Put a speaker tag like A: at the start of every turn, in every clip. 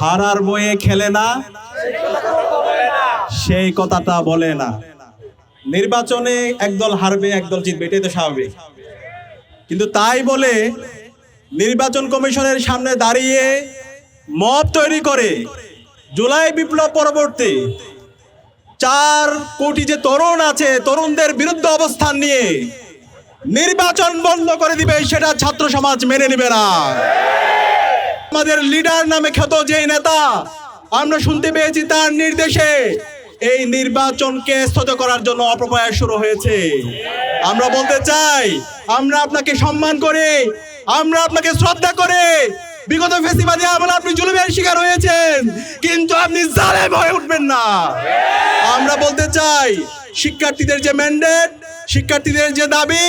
A: হারার বয়ে খেলে না, সেই কথাটা বলে না। নির্বাচনে একদল হারবে একদল জিতবে, এটাই তো স্বাভাবিক। কিন্তু তাই বলে নির্বাচন কমিশনের সামনে দাঁড়িয়ে মব তৈরি করে জুলাই বিপ্লব পরবর্তী 4 কোটি যে তরুণ আছে, তরুণদের বিরুদ্ধে অবস্থান নিয়ে নির্বাচন বন্ধ করে দিবে, সেটা ছাত্র সমাজ মেনে নেবে না। আমাদের লিডার নামে খ্যাত যে নেতা, আমরা শুনতে পেয়েছি তার নির্দেশে এই নির্বাচনকে স্থগিত করার জন্য অপপ্রয়াস শুরু হয়েছে। আমরা বলতে চাই, আমরা আপনাকে সম্মান করে, আমরা আপনাকে শ্রদ্ধা করে, বিগত ফেসিবাদী আমলে আপনি জুলুমের শিকার হয়েছেন, কিন্তু আপনি জালেম হয়ে উঠবেন না। আমরা বলতে চাই, শিক্ষার্থীদের যে ম্যান্ডেট, শিক্ষার্থীদের যে দাবি,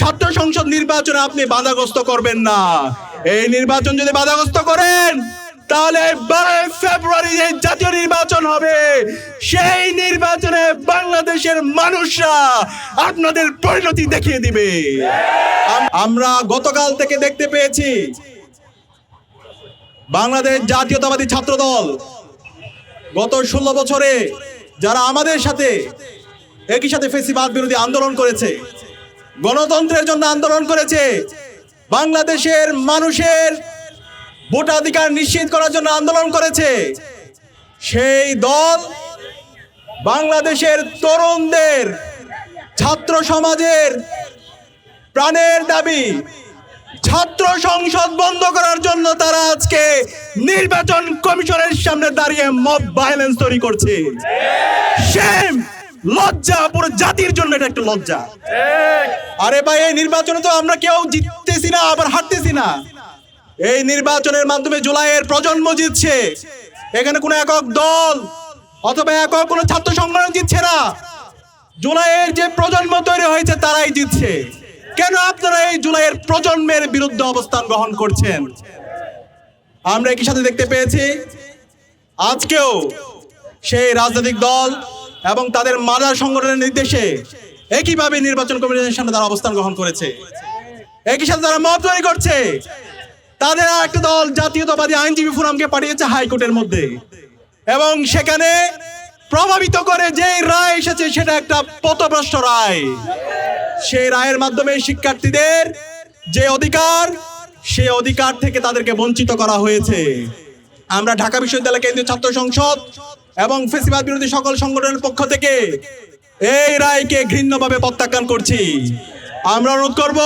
A: ছাত্র সংসদ নির্বাচনে আপনি বাধাগ্রস্ত করবেন না। এই নির্বাচন যদি বাধাগ্রস্ত করেন, তাহলে 12 ফেব্রুয়ারি যে জাতীয় নির্বাচন হবে, সেই নির্বাচনে বাংলাদেশের মানুষরা আপনাদের পরিণতি দেখিয়ে দিবে। আমরা গতকাল থেকে দেখতে পেয়েছি বাংলাদেশ জাতীয়তাবাদী ছাত্র দল গত 16 বছরে যারা আমাদের সাথে একই সাথে ফেসিবাদ বিরোধী আন্দোলন করেছে, গণতন্ত্রের জন্য আন্দোলন করেছে, বাংলাদেশের মানুষের ভোটাধিকার নিশ্চিত করার জন্য আন্দোলন করেছে, সেই দল বাংলাদেশের তরুণদের, ছাত্র সমাজের প্রাণের দাবি ছাত্র সংসদ বন্ধ করার জন্য তারা আজকে নির্বাচন কমিশনের সামনে দাঁড়িয়ে মব ভায়োলেন্স তৈরি করছে। শেম, লজ্জা, পুরো জাতির জন্য এটা একটা লজ্জা। আরে ভাই, এই নির্বাচনে তো আমরা কেউ জিততেছি না, আবার হারতেছি না। এই নির্বাচনের মাধ্যমে জুলাইয়ের প্রজন্ম জিতছে। এখানে কোনো একক দল অথবা একক কোনো ছাত্র সংগঠন জিতছে না। জুলাইয়ের যে প্রজন্ম তৈরি হয়েছে তারাই জিতছে। কেন আপনারা এই জুলাইয়ের প্রজন্মের বিরুদ্ধে অবস্থান গ্রহণ করছেন? আমরা একই সাথে দেখতে পেয়েছি আজকেও সেই রাজনৈতিক দল এবং তাদের মাদার সংগঠনের নির্দেশে একইভাবে নির্বাচন কমিশনের সামনে তারা অবস্থান গ্রহণ করেছে। একই সাথে তারা মব তৈরি করছে। তাদের একটা দল জাতীয়তাবাদী আইনজীবী ফোরামকে পাঠিয়েছে হাইকোর্টের মধ্যে, এবং সেখানে প্রভাবিত করে যে রায় এসেছে সেটা একটা পথভ্রষ্ট রায়। সেই রায়ের মাধ্যমে শিক্ষার্থীদের যে অধিকার, সেই অধিকার থেকে তাদেরকে বঞ্চিত করা হয়েছে। আমরা ঢাকা বিশ্ববিদ্যালয় কেন্দ্রীয় ছাত্র সংসদ এবং ফেসিবাদ বিরোধী সকল সংগঠনের পক্ষ থেকে এই রায়কে ঘৃণ্যভাবে প্রত্যাখ্যান করছি। আমরা অনুরোধ করব,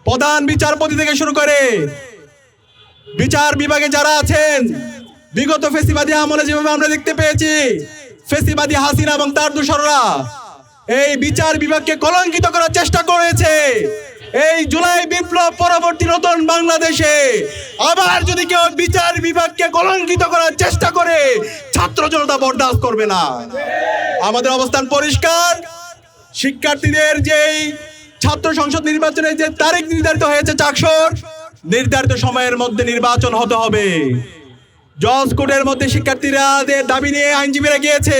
A: প্রধান বিচারপতি থেকে শুরু করে বিচার বিভাগে যারা আছেন, বিগত ফেসিবাদী আমলে যেভাবে আমরা দেখতে পেয়েছি ফেসিবাদী হাসিনা এবং তার দোসররা এই বিচার বিভাগকে কলঙ্কিত করার চেষ্টা করেছে, এই জুলাই বিপ্লব পরবর্তী নতুন বাংলাদেশে আবার যদি কেউ বিচার বিভাগকে কলঙ্কিত করার চেষ্টা করে, ছাত্র জনতা বরদাস্ত করবে না। আমাদের অবস্থান পরিষ্কার। শিক্ষার্থীদের যেই ছাত্র সংসদ নির্বাচনের যে তারিখ নির্ধারিত হয়েছে চাকসুর, নির্ধারিত সময়ের মধ্যে নির্বাচন হতে হবে। জজ কোর্টের মধ্যে শিক্ষার্থীরা দাবি নিয়ে আইনজীবীরা গিয়েছে,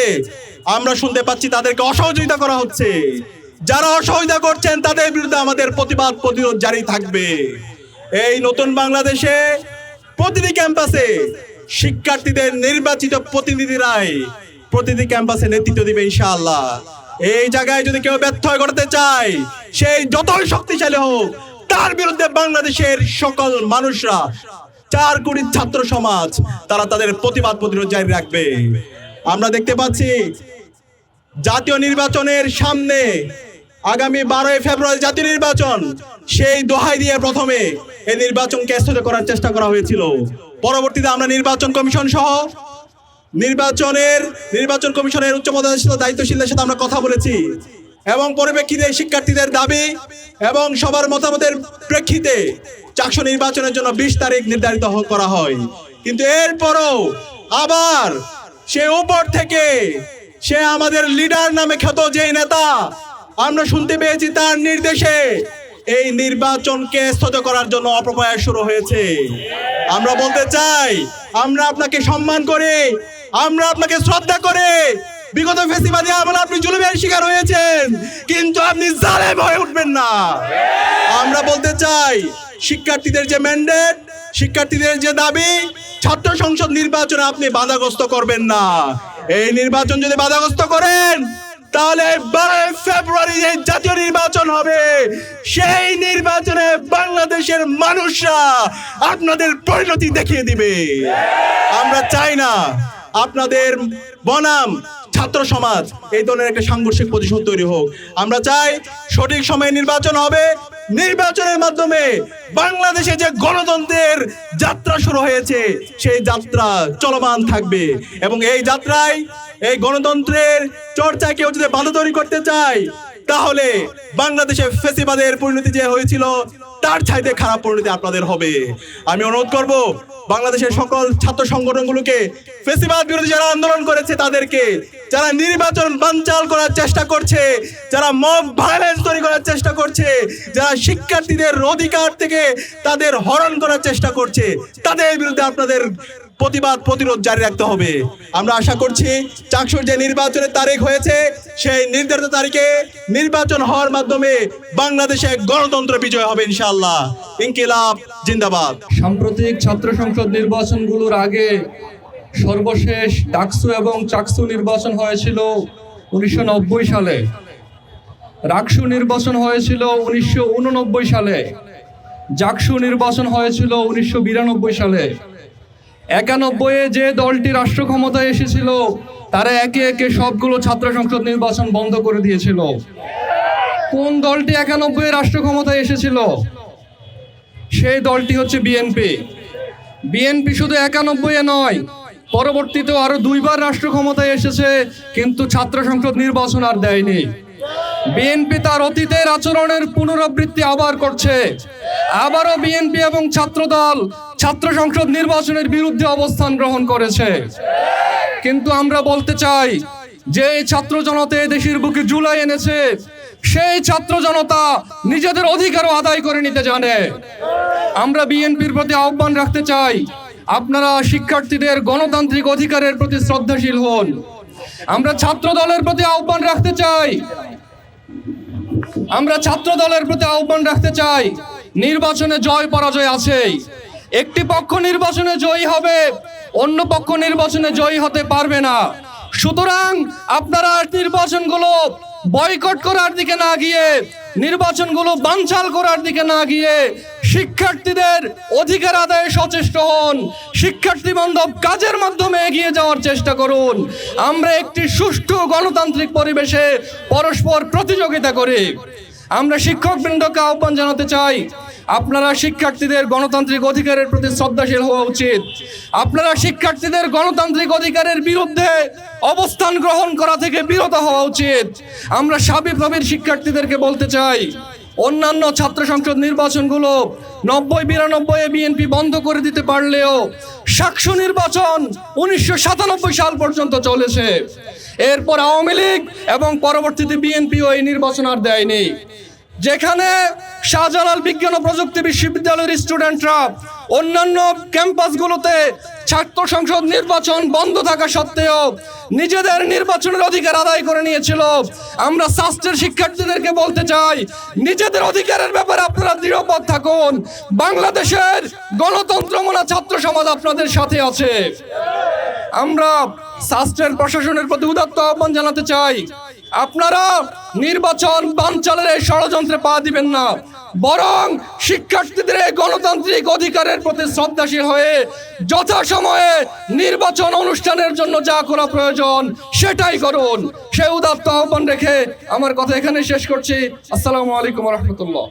A: আমরা শুনতে পাচ্ছি তাদেরকে অসহযোগিতা করা হচ্ছে। যারা অসহযোগিতা করছেন তাদের বিরুদ্ধে আমাদের প্রতিবাদ প্রতিরোধ জারি থাকবে। এই নতুন বাংলাদেশে প্রতিটি ক্যাম্পাসে শিক্ষার্থীদের নির্বাচিত প্রতিনিধিরাই প্রতিটি ক্যাম্পাসে নেতৃত্ব দিবে ইনশাআল্লাহ। এই জায়গায় যদি কেউ ব্যত্যয় ঘটাতে চায়, সেই যতই শক্তিশালী হোক, তার বিরুদ্ধে বাংলাদেশের সকল মানুষরা, 4 কোটি ছাত্র সমাজ, তারা তাদের প্রতিবাদ প্রতিরোধ জারি রাখবে। আমরা দেখতে পাচ্ছি জাতীয় নির্বাচনের সামনে আগামী 12 ফেব্রুয়ারি জাতীয় নির্বাচন, সেই দোহাই দিয়ে প্রথমে এই নির্বাচনকে স্থগিত করার চেষ্টা করা হয়েছিল। পরবর্তীতে আমরা নির্বাচন কমিশন সহ নির্বাচন কমিশনের উচ্চপদস্থ দায়িত্বশীলদের সাথে আমরা কথা বলেছি, এবং পরিপ্রেক্ষিতে শিক্ষার্থীদের দাবি এবং সবার মতামতের প্রেক্ষিতে চাকসু নির্বাচনের জন্য 20 তারিখ নির্ধারিত করা হয়। কিন্তু এরপরও আবার সে উপর থেকে, সে আমাদের লিডার নামে খ্যাত যে নেতা, আমরা শুনতে পেয়েছি তার নির্দেশে এই নির্বাচনকে স্থগিত করার জন্য অপপ্রয়াস শুরু হয়েছে। আমরা বলতে চাই, আমরা আপনাকে সম্মান করে, আমরা আপনাকে শ্রদ্ধা করে, বিগত ফেসিবাদী আমলে আপনি জুলুমের শিকার হয়েছেন, কিন্তু আপনি জালেম হয়ে উঠবেন না। আমরা বলতে চাই, শিক্ষার্থীদের যে ম্যান্ডেট, শিক্ষার্থীদের যে দাবি, ছাত্র সংসদ নির্বাচনে আপনি বাধাগ্রস্ত করবেন না। এই নির্বাচন যদি বাধাগ্রস্ত করেন, তাহলে 12 ফেব্রুয়ারি যে জাতীয় নির্বাচন হবে, সেই নির্বাচনে বাংলাদেশের মানুষরা আপনাদের পরিণতি দেখিয়ে দিবে। আমরা চাই না আপনাদের বনাম ছাত্র সমাজ এই ধরনের একটা সাংঘর্ষিক প্রতিশোধ তৈরি হোক। আমরা চাই সঠিক সময়ে নির্বাচন হবে, নির্বাচনের মাধ্যমে বাংলাদেশে যে গণতন্ত্রের যাত্রা শুরু হয়েছে সেই যাত্রা চলমান থাকবে, এবং এই যাত্রায় এই গণতন্ত্রের চর্চায় কেউ যদি বাধা তৈরি করতে চায়, তাহলে বাংলাদেশে ফ্যাসিবাদের পরিণতি যে হয়েছিল তার চাইতে খারাপ পরিণতি আপনাদের হবে। আমি অনুরোধ করব বাংলাদেশের সকল ছাত্র সংগঠনগুলোকে, ফ্যাসিবাদ বিরোধী যারা আন্দোলন করেছে তাদেরকে, যারা নির্বাচন বানচাল করার চেষ্টা করছে, যারা মব ভায়োলেন্স তৈরি করার চেষ্টা করছে, যারা শিক্ষার্থীদের অধিকার থেকে তাদের হরণ করার চেষ্টা করছে, তাদের বিরুদ্ধে আপনাদের প্রতিবাদ প্রতিরোধ জারি রাখতে হবে। আমরা আশা করছি চাকসুর যে নির্বাচনের তারিখ হয়েছে, সেই নির্ধারিত তারিখে নির্বাচন হওয়ার মাধ্যমে বাংলাদেশে গণতন্ত্র বিজয় হবে ইনশাআল্লাহ। ইনকিলাব জিন্দাবাদ।
B: সাম্প্রতিক ছাত্র সংসদ নির্বাচনগুলোর আগে সর্বশেষ ডাকসু এবং চাকসু নির্বাচন হয়েছিল 1990 সালে, রাকসু নির্বাচন হয়েছিল 1989 সালে, জাকসু নির্বাচন হয়েছিল 1992 সালে। 91-এ যে দলটি রাষ্ট্র ক্ষমতায় এসেছিল তারা একে একে সবগুলো ছাত্র সংসদ নির্বাচন বন্ধ করে দিয়েছিল। কোন দলটি 91-এ রাষ্ট্র ক্ষমতায় এসেছিল? সেই দলটি হচ্ছে বিএনপি। বিএনপি শুধু 91-এ নয়, পরবর্তীতেও আরো 2বার রাষ্ট্র ক্ষমতায় এসেছে, কিন্তু ছাত্র সংসদ নির্বাচন আর দেয়নি। বিএনপি তার অতীতের আচরণের পুনরাবৃত্তি আবার করছে। আবারও বিএনপি এবং ছাত্রদল ছাত্র সংসদ নির্বাচনের বিরুদ্ধে অবস্থান গ্রহণ করেছে। কিন্তু আমরা বলতে চাই, যে ছাত্র জনতা দেশের বুকে জুলাই এনেছে, সেই ছাত্র জনতা নিজেদের অধিকারও আদায় করে নিতে জানে। আমরা বিএনপির প্রতি আহ্বান রাখতে চাই, আপনারা শিক্ষার্থীদের গণতান্ত্রিক অধিকারের প্রতি শ্রদ্ধাশীল হন। আমরা ছাত্র দলের প্রতি আহ্বান রাখতে চাই, নির্বাচনে জয় পরাজয় আছেই। একটি পক্ষ নির্বাচনে জয়ী হবে, অন্য পক্ষ নির্বাচনে জয়ী হতে পারবে না। সুতরাং আপনারা নির্বাচনগুলো বয়কট করার দিকে না গিয়ে, নির্বাচনগুলো বানচাল করার দিকে না গিয়ে শিক্ষার্থীদের অধিকার আদায়ে সচেষ্ট হন। শিক্ষার্থী বান্ধব কাজের মাধ্যমে এগিয়ে যাওয়ার চেষ্টা করুন। আমরা একটি সুষ্ঠু গণতান্ত্রিক পরিবেশে পরস্পর প্রতিযোগিতা করি। আমরা শিক্ষকবৃন্দকে আহ্বান জানাতে চাই, আপনারা শিক্ষার্থীদের গণতান্ত্রিক অধিকারের প্রতি শ্রদ্ধাশীল হওয়া উচিত। আপনারা শিক্ষার্থীদের গণতান্ত্রিক অধিকারের বিরুদ্ধে অবস্থান গ্রহণ করা থেকে বিরত হওয়া উচিত। আমরা সাবিপ্রবির শিক্ষার্থীদেরকে বলতে চাই, অন্যান্য ছাত্র সংসদ নির্বাচনগুলো 90-92-এ বিএনপি বন্ধ করে দিতে পারলেও সাকসু নির্বাচন 1997 সাল পর্যন্ত চলেছে। এরপর আওয়ামী লীগ এবং পরবর্তীতে বিএনপিও এই নির্বাচন আর দেয়নি। যেখানে শাহজালাল বিজ্ঞান ও প্রযুক্তি বিশ্ববিদ্যালয়ের স্টুডেন্টরা অন্যান্য ক্যাম্পাসগুলোতে ছাত্র সংসদ নির্বাচন বন্ধ থাকা সত্ত্বেও নিজেদের নির্বাচনের অধিকার আদায় করে নিয়েছিল। আমরা শাস্ত্রের শিক্ষার্থীদেরকে বলতে চাই, নিজেদের অধিকারের ব্যাপারে আপনারা দৃঢ়পদ থাকুন। বাংলাদেশের গণতন্ত্রমনা ছাত্র সমাজ আপনাদের সাথে আছে। আমরা শাস্ত্রের প্রশাসনের প্রতি উদাত্ত আহ্বান জানাতে চাই, আপনারা নির্বাচন বানচালের এই ষড়যন্ত্রে পা দিবেন না, বরং শিক্ষার্থীদের গণতান্ত্রিক অধিকারের প্রতি শ্রদ্ধাশীল হয়ে যথাসময়ে নির্বাচন অনুষ্ঠানের জন্য যা করা প্রয়োজন সেটাই করুন। সেই উদাত্ত আহ্বান রেখে আমার কথা এখানে শেষ করছি। আসসালামু আলাইকুম ওয়া রাহমাতুল্লাহ।